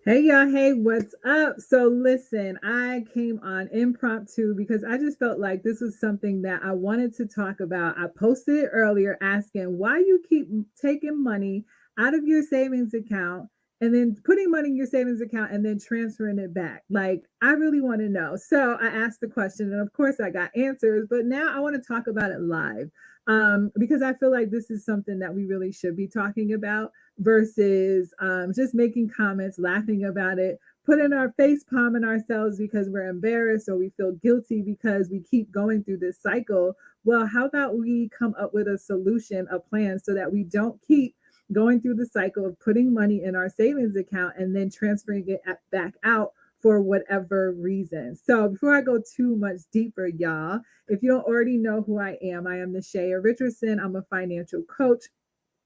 Hey y'all, hey, what's up? So listen, I came on impromptu because I just felt like this was something that I wanted to talk about. I posted it earlier asking why you keep taking money out of your savings account and then putting money in your savings account and then transferring it back. Like, I really want to know. So I asked the question, and of course I got answers, but now I want to talk about it live. Because I feel like this is something that we really should be talking about versus just making comments, laughing about it, putting our face palming ourselves because we're embarrassed or we feel guilty because we keep going through this cycle. Well, how about we come up with a solution, a plan so that we don't keep going through the cycle of putting money in our savings account and then transferring it back out for whatever reason. So before I go too much deeper, y'all, if you don't already know who I am Nashaya Richardson. I'm a financial coach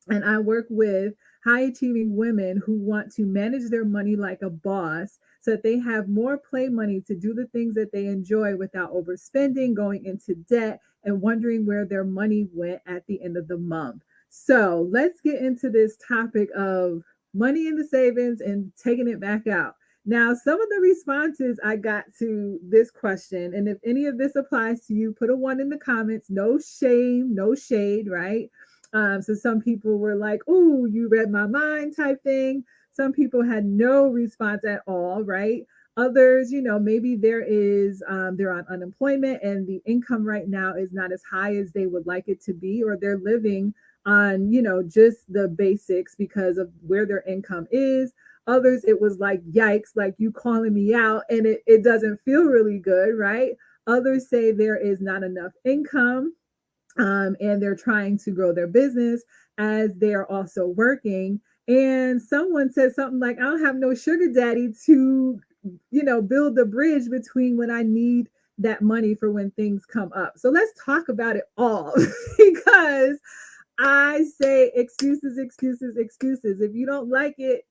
and I work with high achieving women who want to manage their money like a boss so that they have more play money to do the things that they enjoy without overspending, going into debt, and wondering where their money went at the end of the month. So let's get into this topic of money in the savings and taking it back out. Now, some of the responses I got to this question, and if any of this applies to you, put a one in the comments. No shame, no shade, right? So some people were like, "Oh, you read my mind," type thing. Some people had no response at all, right? Others, maybe they're on unemployment and the income right now is not as high as they would like it to be, or they're living on, just the basics because of where their income is. Others, it was like, yikes, like you calling me out, and it doesn't feel really good, right? Others say there is not enough income, and they're trying to grow their business as they are also working. And someone said something like, I don't have no sugar daddy to, build the bridge between when I need that money for when things come up. So let's talk about it all because I say excuses, excuses, excuses. If you don't like it,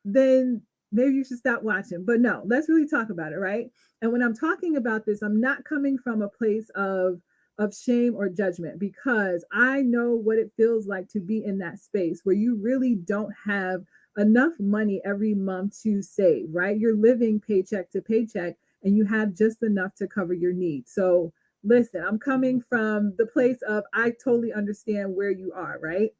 then maybe you should stop watching. But no, let's really talk about it, right? And when I'm talking about this, I'm not coming from a place of shame or judgment because I know what it feels like to be in that space where you really don't have enough money every month to save, right? You're living paycheck to paycheck and you have just enough to cover your needs. So, listen, I'm coming from the place of I totally understand where you are, right?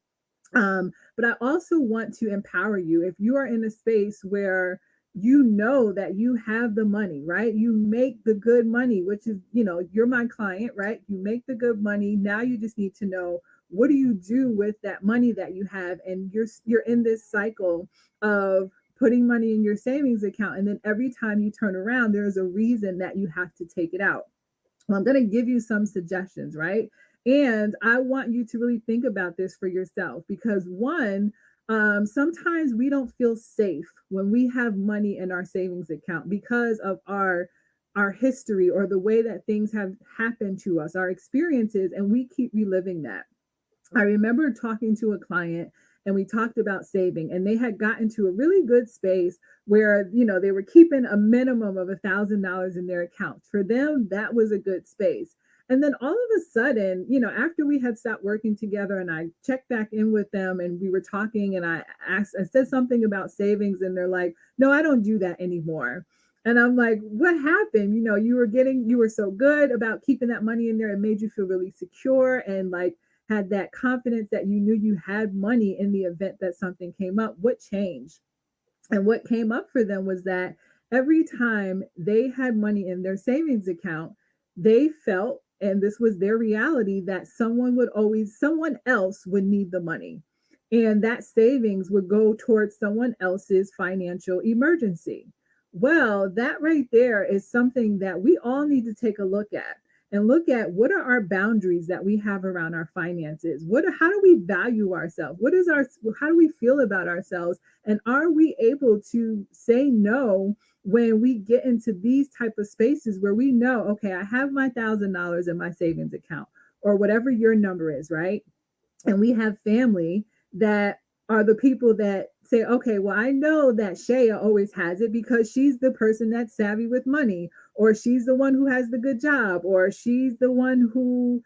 But I also want to empower you. If you are in a space where you know that you have the money, right? You make the good money, which is, you're my client, right? You make the good money. Now you just need to know what do you do with that money that you have, and you're in this cycle of putting money in your savings account, and then every time you turn around, there's a reason that you have to take it out. Well, I'm going to give you some suggestions, right? And I want you to really think about this for yourself because one, sometimes we don't feel safe when we have money in our savings account because of our history or the way that things have happened to us, our experiences, and we keep reliving that. I remember talking to a client and we talked about saving, and they had gotten to a really good space where, they were keeping a minimum of $1,000 in their account. For them, that was a good space. And then all of a sudden, after we had stopped working together and I checked back in with them and we were talking and I said something about savings and they're like, no, I don't do that anymore. And I'm like, what happened? You were so good about keeping that money in there. It made you feel really secure and like had that confidence that you knew you had money in the event that something came up. What changed? And what came up for them was that every time they had money in their savings account, they felt, and this was their reality, that someone else would need the money. And that savings would go towards someone else's financial emergency. Well, that right there is something that we all need to take a look at and look at what are our boundaries that we have around our finances. How do we value ourselves? How do we feel about ourselves? And are we able to say no when we get into these type of spaces where we know, okay, I have my $1,000 in my savings account or whatever your number is, right? And we have family that are the people that say, okay, well, I know that Shaya always has it because she's the person that's savvy with money, or she's the one who has the good job, or she's the one who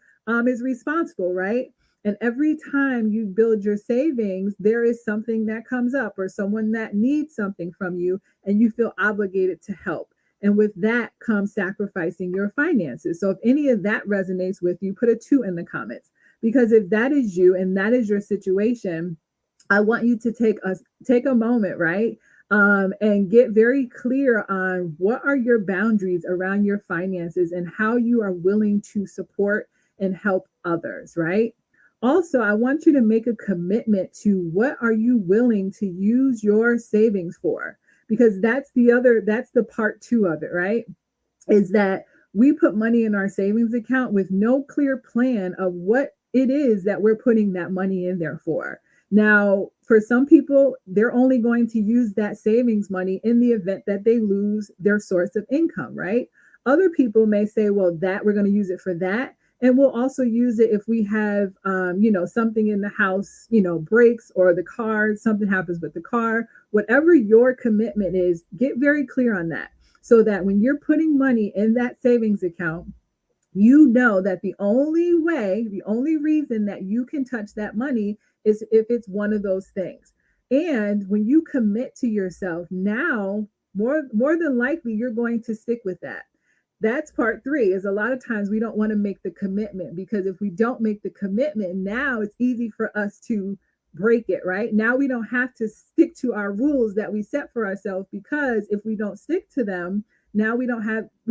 is responsible, right? And every time you build your savings, there is something that comes up or someone that needs something from you, and you feel obligated to help. And with that comes sacrificing your finances. So if any of that resonates with you, put a 2 in the comments. Because if that is you and that is your situation, I want you to take a moment, right? And get very clear on what are your boundaries around your finances and how you are willing to support and help others, right? Also, I want you to make a commitment to what are you willing to use your savings for? Because that's the part 2 of it, right? Is that we put money in our savings account with no clear plan of what it is that we're putting that money in there for. Now, for some people, they're only going to use that savings money in the event that they lose their source of income, right? Other people may say, well, that we're going to use it for that. And we'll also use it if we have, something in the house, breaks or the car, something happens with the car. Whatever your commitment is, get very clear on that so that when you're putting money in that savings account, you know that the only reason that you can touch that money is if it's one of those things. And when you commit to yourself, now more than likely you're going to stick with that. That's part 3 is a lot of times we don't want to make the commitment, because if we don't make the commitment, now it's easy for us to break it, right? Now we don't have to stick to our rules that we set for ourselves, because if we don't stick to them, now we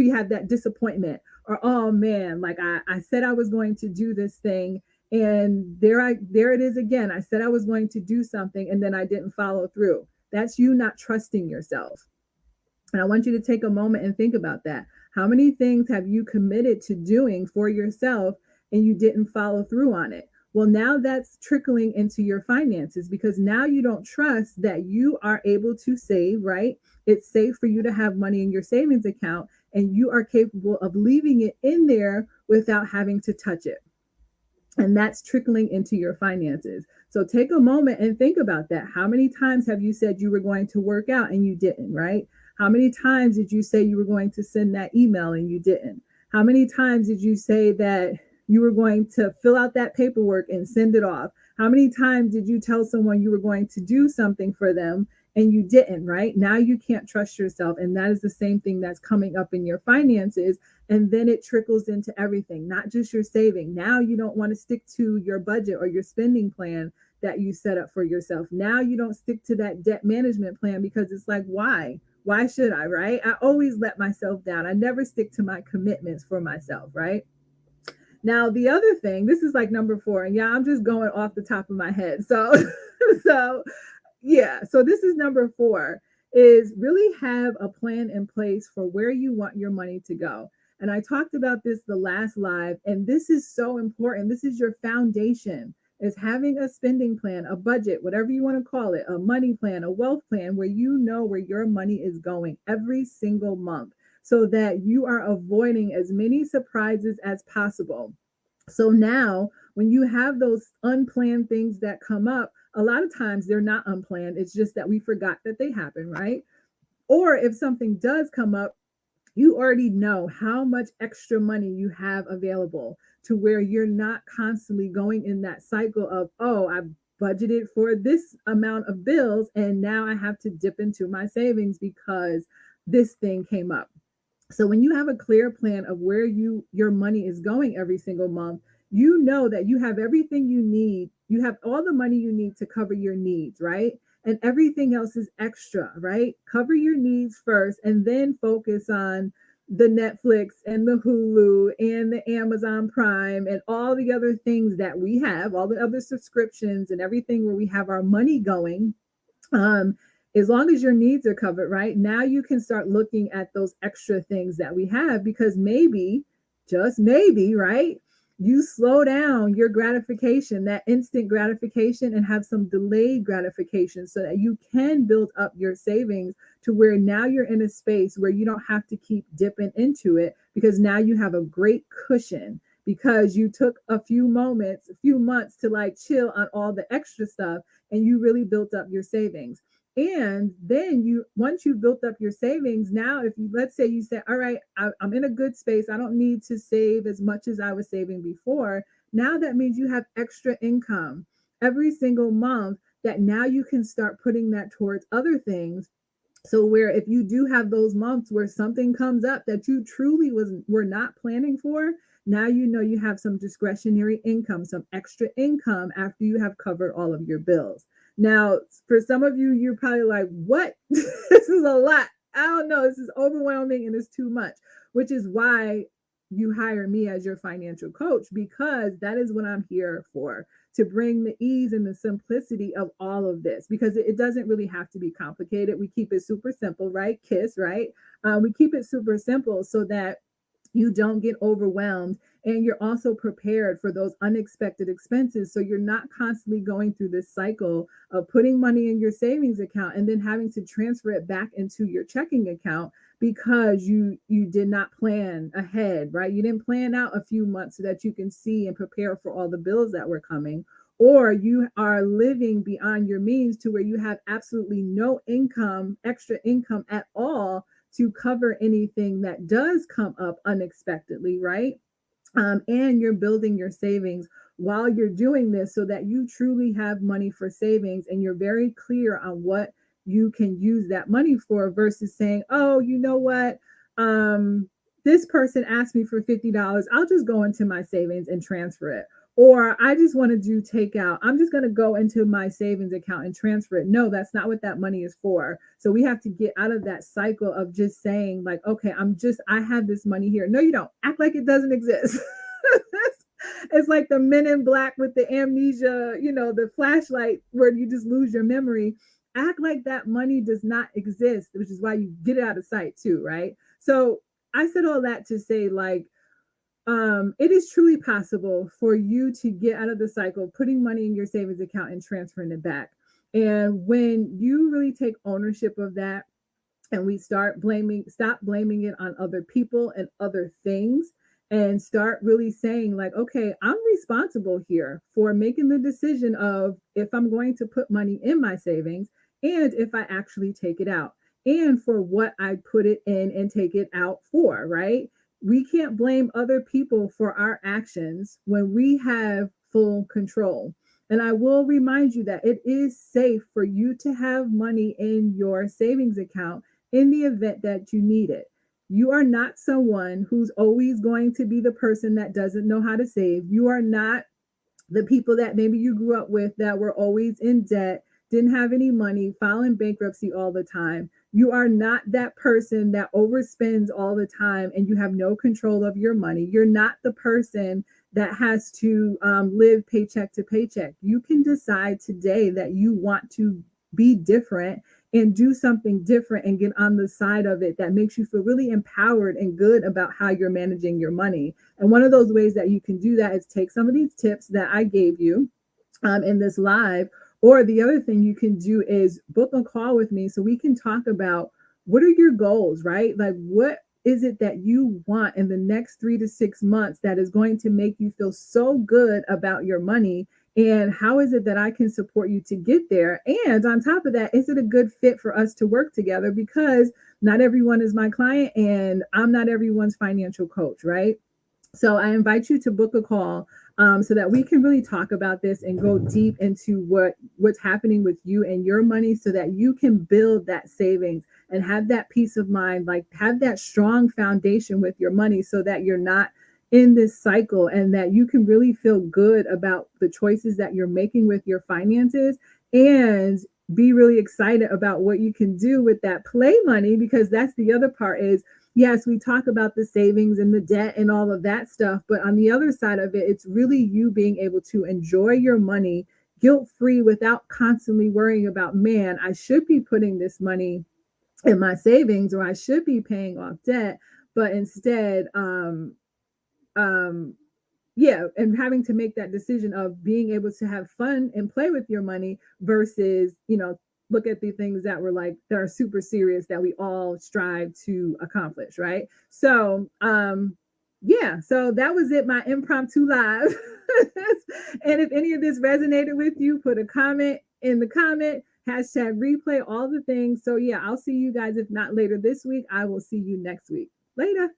have that disappointment, or oh man, like I said I was going to do this thing, and there it is again. I said I was going to do something and then I didn't follow through. That's you not trusting yourself. And I want you to take a moment and think about that. How many things have you committed to doing for yourself and you didn't follow through on it? Well, now that's trickling into your finances, because now you don't trust that you are able to save, right? It's safe for you to have money in your savings account, and you are capable of leaving it in there without having to touch it. And that's trickling into your finances. So take a moment and think about that. How many times have you said you were going to work out and you didn't, right? How many times did you say you were going to send that email and you didn't? How many times did you say that you were going to fill out that paperwork and send it off? How many times did you tell someone you were going to do something for them and you didn't, right? Now you can't trust yourself. And that is the same thing that's coming up in your finances. And then it trickles into everything, not just your saving. Now you don't want to stick to your budget or your spending plan that you set up for yourself. Now you don't stick to that debt management plan, because it's like, why? Why should I, right? I always let myself down. I never stick to my commitments for myself, right? Now, the other thing, this is like number 4, and yeah, I'm just going off the top of my head. So, so yeah, so this is number 4, is really have a plan in place for where you want your money to go. And I talked about this the last live, and this is so important. This is your foundation, is having a spending plan, a budget, whatever you want to call it, a money plan, a wealth plan, where you know where your money is going every single month, so that you are avoiding as many surprises as possible. So now, when you have those unplanned things that come up, a lot of times they're not unplanned. It's just that we forgot that they happen, right? Or if something does come up, you already know how much extra money you have available, to where you're not constantly going in that cycle of, oh, I budgeted for this amount of bills and now I have to dip into my savings because this thing came up. So when you have a clear plan of where your money is going every single month, you know that you have everything you need. You have all the money you need to cover your needs, right? And everything else is extra, right? Cover your needs first and then focus on the Netflix and the Hulu and the Amazon Prime and all the other things that we have, all the other subscriptions and everything where we have our money going. Um, as long as your needs are covered, right? Now you can start looking at those extra things that we have, because maybe, just maybe, right? You slow down your gratification, that instant gratification, and have some delayed gratification, so that you can build up your savings to where now you're in a space where you don't have to keep dipping into it, because now you have a great cushion, because you took a few moments, a few months to like chill on all the extra stuff, and you really built up your savings. And then once you built up your savings, now if you, let's say you say, all right, I'm in a good space, I don't need to save as much as I was saving before. Now that means you have extra income every single month that now you can start putting that towards other things. So where if you do have those months where something comes up that you truly were not planning for, now you know you have some discretionary income, some extra income after you have covered all of your bills. Now, for some of you, you're probably like, what? This is a lot. I don't know. This is overwhelming and it's too much, which is why you hire me as your financial coach, because that is what I'm here for, to bring the ease and the simplicity of all of this, because it doesn't really have to be complicated. We keep it super simple, right? KISS, right? We keep it super simple so that you don't get overwhelmed, and you're also prepared for those unexpected expenses, so you're not constantly going through this cycle of putting money in your savings account and then having to transfer it back into your checking account because you did not plan ahead, right? You didn't plan out a few months so that you can see and prepare for all the bills that were coming, or you are living beyond your means to where you have absolutely no income, extra income at all, to cover anything that does come up unexpectedly, right? And you're building your savings while you're doing this so that you truly have money for savings and you're very clear on what you can use that money for, versus saying, oh, you know what? This person asked me for $50. I'll just go into my savings and transfer it. Or I just want to do takeout. I'm just going to go into my savings account and transfer it. No, that's not what that money is for. So we have to get out of that cycle of just saying, like, okay, I have this money here. No, you don't. Act like it doesn't exist. It's like the Men in Black with the amnesia, the flashlight where you just lose your memory. Act like that money does not exist, which is why you get it out of sight too, right? So I said all that to say, like, it is truly possible for you to get out of the cycle of putting money in your savings account and transferring it back. And when you really take ownership of that, and we stop blaming it on other people and other things, and start really saying, like, okay, I'm responsible here for making the decision of if I'm going to put money in my savings and if I actually take it out, and for what I put it in and take it out for, right? We can't blame other people for our actions when we have full control. And I will remind you that it is safe for you to have money in your savings account in the event that you need it. You are not someone who's always going to be the person that doesn't know how to save. You are not the people that maybe you grew up with that were always in debt, didn't have any money, filing bankruptcy all the time. You are not that person that overspends all the time and you have no control of your money. You're not the person that has to live paycheck to paycheck. You can decide today that you want to be different and do something different and get on the side of it that makes you feel really empowered and good about how you're managing your money. And one of those ways that you can do that is take some of these tips that I gave you in this live. Or the other thing you can do is book a call with me so we can talk about what are your goals, right? Like, what is it that you want in the next 3 to 6 months that is going to make you feel so good about your money? And how is it that I can support you to get there? And on top of that, is it a good fit for us to work together? Because not everyone is my client and I'm not everyone's financial coach, right? So I invite you to book a call so that we can really talk about this and go deep into what's happening with you and your money, so that you can build that savings and have that peace of mind, like have that strong foundation with your money, so that you're not in this cycle, and that you can really feel good about the choices that you're making with your finances, and be really excited about what you can do with that play money. Because that's the other part is, yes, we talk about the savings and the debt and all of that stuff, but on the other side of it, it's really you being able to enjoy your money guilt free without constantly worrying about, man, I should be putting this money in my savings or I should be paying off debt. But instead, um, yeah, and having to make that decision of being able to have fun and play with your money versus, look at the things that were like that are super serious that we all strive to accomplish, right? So yeah, so that was it, my impromptu live. And if any of this resonated with you, put a comment in the comment, hashtag replay, all the things. So yeah, I'll see you guys, if not later this week, I will see you next week. Later.